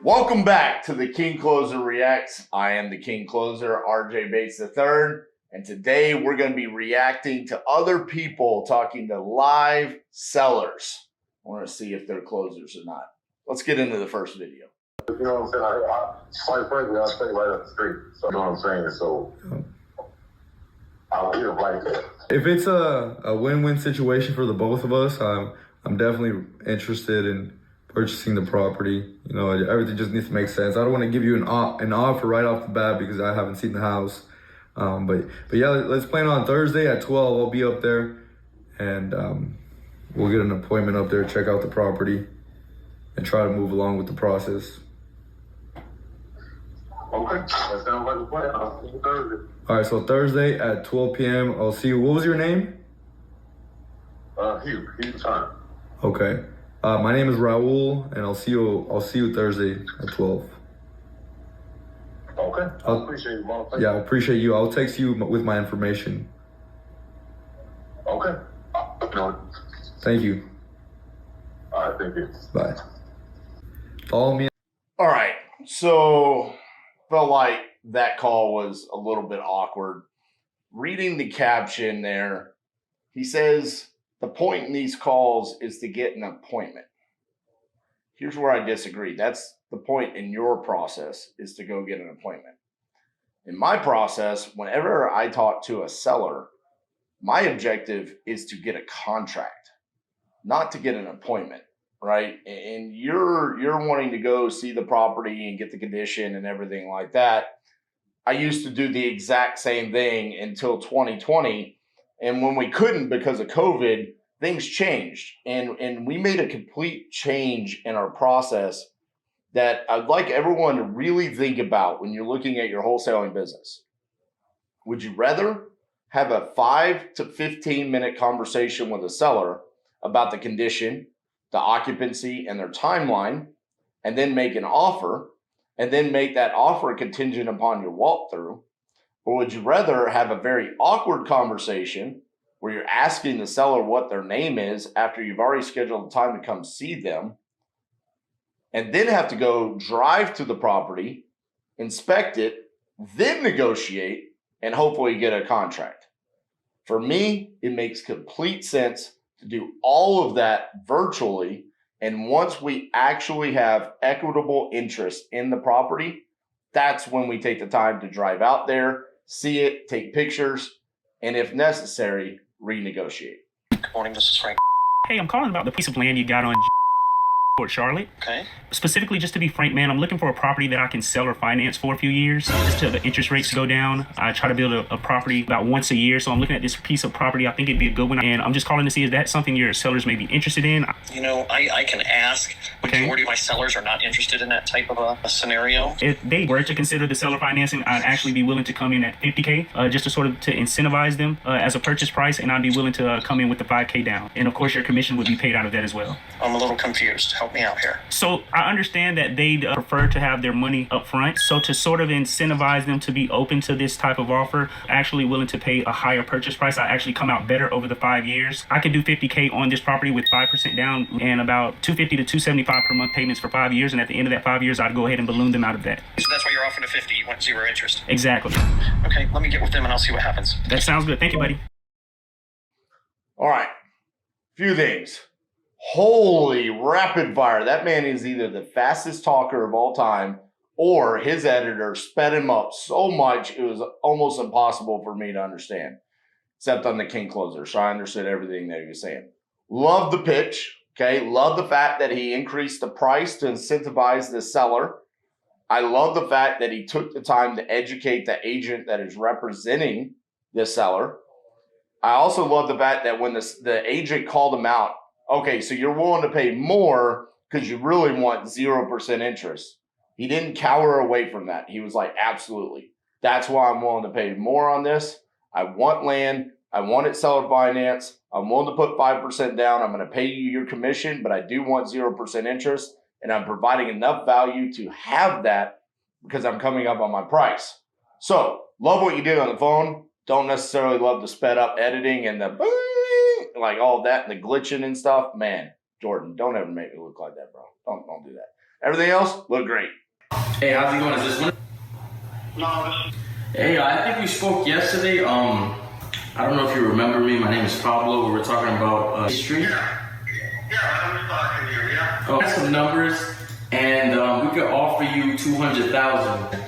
Welcome back to the King Closer Reacts. I am the King Closer, RJ Bates III, and today we're going to be reacting to other people talking to live sellers. I want to see if they're closers or not. Let's get into the first video. You know what I'm saying? Quite frankly, I'll stay right up the street. So, you know what I'm saying? So, I'll be right there. If it's a win-win situation for the both of us, I'm definitely interested in purchasing the property. You know, everything just needs to make sense. I don't want to give you an offer right off the bat because I haven't seen the house. But yeah, let's plan on Thursday at 12. I'll be up there, and we'll get an appointment up there, check out the property, and try to move along with the process. Okay, that sounds like a plan. I'll see you Thursday. All right, so Thursday at 12 p.m. I'll see you. What was your name? Hugh Turner. Okay. My name is Raul, and I'll see you Thursday at 12. Okay. I appreciate you, Mom. Yeah, I appreciate you. I'll text you with my information. Okay. Thank you. All right, thank you. Bye. Follow me. All right, so felt like that call was a little bit awkward. Reading the caption there, he says, the point in these calls is to get an appointment. Here's where I disagree. That's the point in your process, is to go get an appointment. In my process, whenever I talk to a seller, my objective is to get a contract, not to get an appointment, right? And you're wanting to go see the property and get the condition and everything like that. I used to do the exact same thing until 2020. And when we couldn't because of COVID, things changed. And we made a complete change in our process that I'd like everyone to really think about when you're looking at your wholesaling business. Would you rather have a 5 to 15 minute conversation with a seller about the condition, the occupancy, and their timeline, and then make an offer, and then make that offer contingent upon your walkthrough? Or would you rather have a very awkward conversation where you're asking the seller what their name is after you've already scheduled the time to come see them, and then have to go drive to the property, inspect it, then negotiate, and hopefully get a contract? For me, it makes complete sense to do all of that virtually. And once we actually have equitable interest in the property, that's when we take the time to drive out there, see it, take pictures, and if necessary, renegotiate. Good morning, this is Frank. Hey, I'm calling about the piece of land you got on Fort Charlotte. Okay. Specifically, just to be frank, man, I'm looking for a property that I can sell or finance for a few years, just till the interest rates go down. I try to build a property about once a year, so I'm looking at this piece of property. I think it'd be a good one, and I'm just calling to see if that's something your sellers may be interested in. You know, I can ask. Okay. Majority of my sellers are not interested in that type of a scenario. If they were to consider the seller financing, I'd actually be willing to come in at $50K, just to sort of to incentivize them as a purchase price, and I'd be willing to come in with the $5K down. And of course, your commission would be paid out of that as well. I'm a little confused. Help me out here. So I understand that they'd prefer to have their money up front. So to sort of incentivize them to be open to this type of offer, actually willing to pay a higher purchase price, I actually come out better over the 5 years. I could do $50K on this property with 5% down and about $250 to $275 per month payments for 5 years. And at the end of that 5 years, I'd go ahead and balloon them out of that. So that's why you're offering a 50. You want zero interest. Exactly. Okay, let me get with them and I'll see what happens. That sounds good. Thank you, buddy. All right, few things. Holy rapid fire. That man is either the fastest talker of all time or his editor sped him up so much it was almost impossible for me to understand, except on the King Closer. So I understood everything that he was saying. Love the pitch. Okay. Love the fact that he increased the price to incentivize the seller. I love the fact that he took the time to educate the agent that is representing the seller. I also love the fact that when the agent called him out, okay, so you're willing to pay more because you really want 0% interest. He didn't cower away from that. He was like, absolutely. That's why I'm willing to pay more on this. I want land. I want it seller finance. I'm willing to put 5% down. I'm going to pay you your commission, but I do want 0% interest. And I'm providing enough value to have that because I'm coming up on my price. So love what you did on the phone. Don't necessarily love the sped up editing and the like all that and the glitching and stuff. Man, Jordan, don't ever make me look like that, bro. Don't do that. Everything else looked great. Hey, how's it going? Is this one? No, Hey, I think we spoke yesterday. I don't know if you remember me. My name is Pablo. We were talking about history. yeah, I was talking to you, yeah. Oh, I got some numbers, and we could offer you 200,000.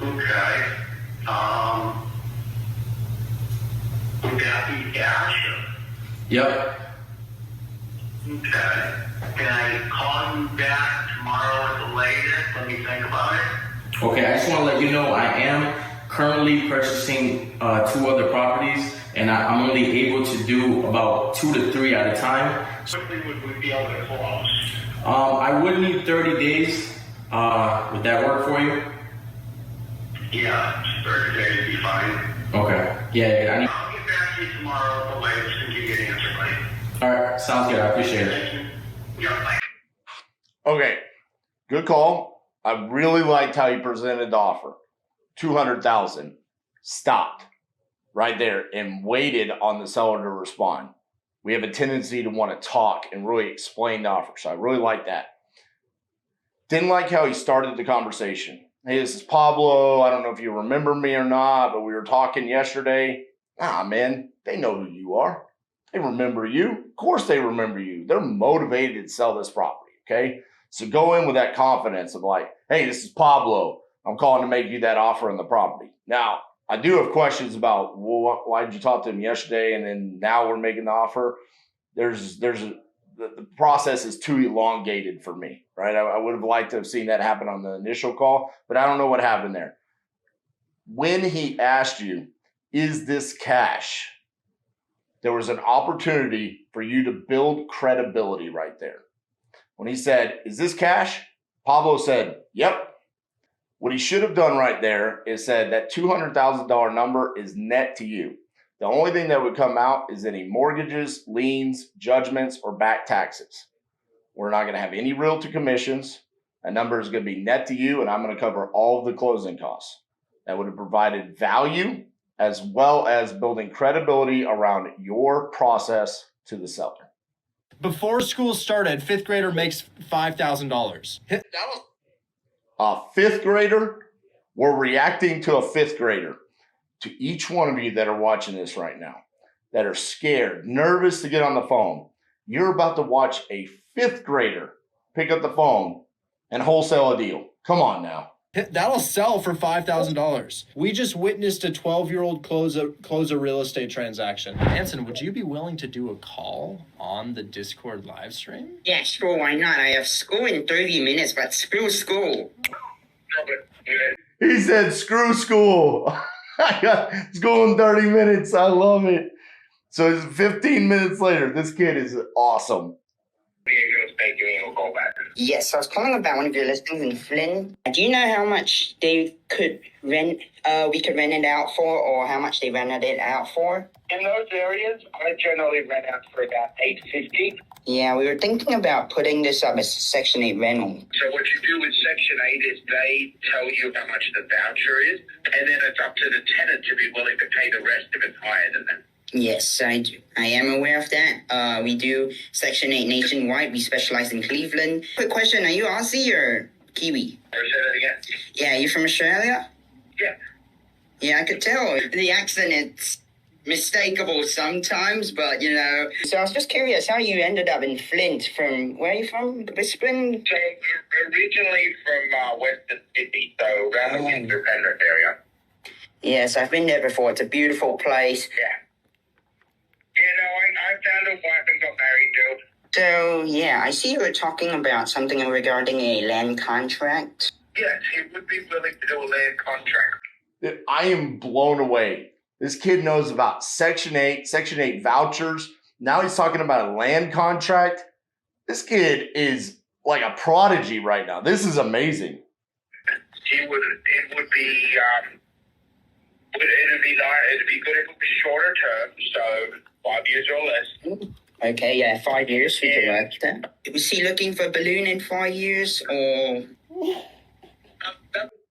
Okay. Would that be cash? Yep. Okay. Can I call you back tomorrow at the latest? Let me think about it. Okay, I just want to let you know I am currently purchasing 2 other properties, and I'm only able to do about 2 to 3 at a time. Quickly would we be able to close? I would need 30 days. Would that work for you? Yeah, 30 days would be fine. Okay. Yeah, I need. I'll get back to you tomorrow at the latest and give you an answer, right? All right, sounds good. I appreciate it. Thank you. Yeah, bye. Okay, good call. I really liked how you presented the offer. 200,000. Stopped right there and waited on the seller to respond. We have a tendency to want to talk and really explain the offer, so I really like that. Didn't like how he started the conversation. Hey, this is Pablo. I don't know if you remember me or not, but we were talking yesterday. Ah, man, they know who you are. They remember you. Of course they remember you. They're motivated to sell this property, okay? So go in with that confidence of like, hey, this is Pablo. I'm calling to make you that offer on the property. Now, I do have questions about, well, why did you talk to him yesterday and then now we're making the offer? The process is too elongated for me, right? I would have liked to have seen that happen on the initial call, but I don't know what happened there. When he asked you, is this cash? There was an opportunity for you to build credibility right there. When he said, is this cash? Pablo said, yep. What he should have done right there is said that $200,000 number is net to you. The only thing that would come out is any mortgages, liens, judgments, or back taxes. We're not going to have any realtor commissions. That number is going to be net to you, and I'm going to cover all of the closing costs. That would have provided value as well as building credibility around your process to the seller. Before school started, 5th grader makes $5,000. A 5th grader, we're reacting to a 5th grader. To each one of you that are watching this right now, that are scared, nervous to get on the phone, you're about to watch a 5th grader pick up the phone and wholesale a deal. Come on now. That'll sell for $5,000. We just witnessed a 12-year-old close a real estate transaction. Anson, would you be willing to do a call on the Discord live stream? Yeah, sure, why not? I have school in 30 minutes, but screw school. He said, screw school. I got school in 30 minutes. I love it. So it's 15 minutes later. This kid is awesome. Yes, I was calling about one of your listings in Flynn. Do you know how much they could rent, we could rent it out for, or how much they rented it out for? In those areas, I generally rent out for about $850. Yeah, we were thinking about putting this up as Section 8 rental. So what you do with Section 8 is they tell you how much the voucher is, and then it's up to the tenant to be willing to pay the rest if it's higher than that. Yes, I do. I am aware of that. We do Section 8 nationwide. We specialize in Cleveland. Quick question, are you Aussie or Kiwi? Or say that again? Yeah, you from Australia? Yeah. Yeah, I could tell. The accent, it's mistakable sometimes, but, you know. So I was just curious how you ended up in Flint from, where are you from? Brisbane? So originally from Western Sydney, so around the Windsor Penrith area. Yes, I've been there before. It's a beautiful place. Yeah. You know, I found a wife and got married too. So, yeah, I see you were talking about something regarding a land contract. Yes, he would be willing to do a land contract. I am blown away. This kid knows about Section 8 vouchers. Now he's talking about a land contract. This kid is like a prodigy right now. This is amazing. It would be it'd be good if it was shorter term, so 5 years or less. Okay, yeah, 5 years, we can work that. Was he looking for a balloon in 5 years, or?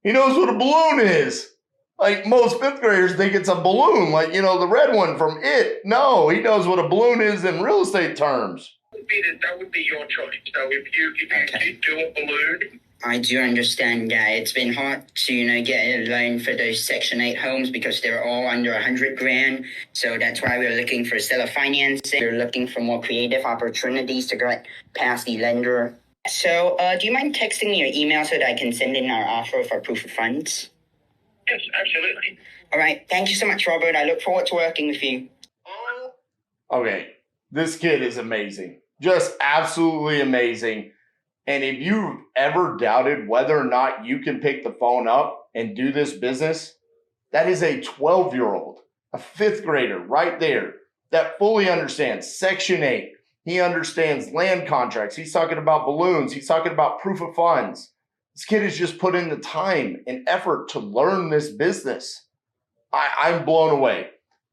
He knows what a balloon is. Like most 5th graders think it's a balloon, like, you know, the red one from It. No, he knows what a balloon is in real estate terms. That would be your choice. So if you do a balloon, I do understand that it's been hard to, get a loan for those Section 8 homes because they're all under 100 grand. So that's why we're looking for seller financing. We're looking for more creative opportunities to get past the lender. So do you mind texting me your email so that I can send in our offer for proof of funds? yes, absolutely. All right. Thank you so much, Robert. I look forward to working with you. Okay, this kid is amazing. Just absolutely amazing. And if you've ever doubted whether or not you can pick the phone up and do this business, that is a 12-year-old, a fifth grader right there that fully understands Section 8. He understands land contracts. He's talking about balloons. He's talking about proof of funds. This kid has just put in the time and effort to learn this business. I'm blown away.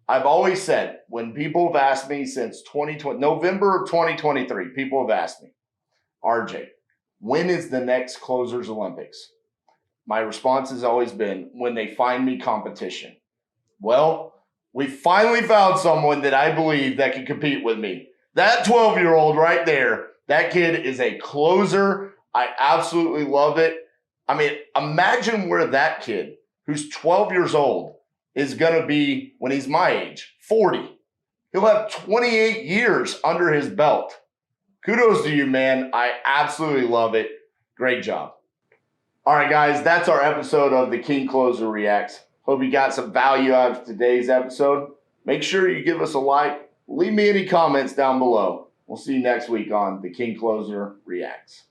I've always said, when people have asked me since November of 2023, people have asked me, RJ, when is the next Closers Olympics? My response has always been, when they find me competition. Well, we finally found someone that I believe that can compete with me. That 12-year-old right there, that kid is a closer. I absolutely love it. I mean, imagine where that kid, who's 12 years old, is going to be when he's my age, 40. He'll have 28 years under his belt. Kudos to you, man. I absolutely love it. Great job. All right, guys, that's our episode of the King Closer Reacts. Hope you got some value out of today's episode. Make sure you give us a like. Leave me any comments down below. We'll see you next week on the King Closer Reacts.